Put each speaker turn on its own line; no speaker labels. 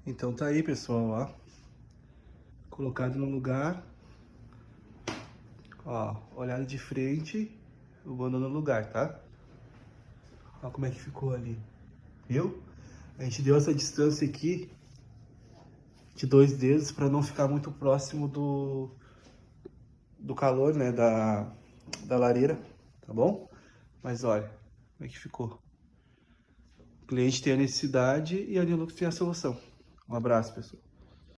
Então tá aí, pessoal, ó. Colocado no lugar. Ó, olhado de frente, o bando no lugar, tá? Ó como é que ficou ali. Viu? A gente deu essa distância aqui de 2 dedos para não ficar muito próximo do calor, né, da lareira, tá bom? Mas olha, como é que ficou. O cliente tem a necessidade e a Nilux tem a solução. Um abraço, pessoal.